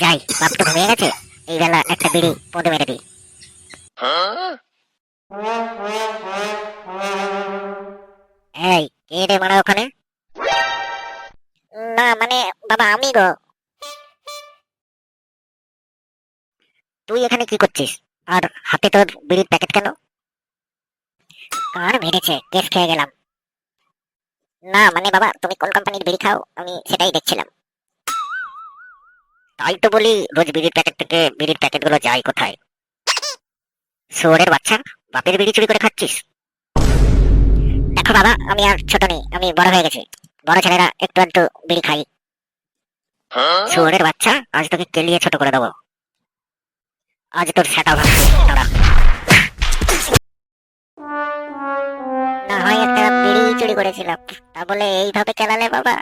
যাই, বাপ তো ঘুমিয়ে গেছে, এই বেলা একটা বিড়ি পদে মেরে দিই। এই, কে রে মারা ওখানে? না মানে, বাবা আমি গো। তুই এখানে কি করছিস? আর হাতে তোর বিড়ির প্যাকেট কেন? কার মেরেছে, কেস খেয়ে গেলাম। না মানে বাবা, তুমি কোন কোম্পানির বিড়ি খাও আমি সেটাই দেখছিলাম। তাই তো বলি, রোজ বিড়ির প্যাকেট থেকে বিড়ির প্যাকেট গুলো যায় কোথায়? শুয়োরের বাচ্চা, বাপের বিড়ি চুরি করে খাচ্ছিস? দেখো বাবা, আমি আর ছোট নেই, আমি বড় হয়ে গেছি। বড় ছেলেরা একটু একটু বিড়ি খাই। শুয়োরের বাচ্চা, আজ তোকে কেলিয়ে ছোট করে দেবো। আজ তোর সেটা ভাঙছি দাঁড়া। না হয় একটা বিড়ি চুরি করেছিলাম, তা বলে এইভাবে কেলালে বাবা?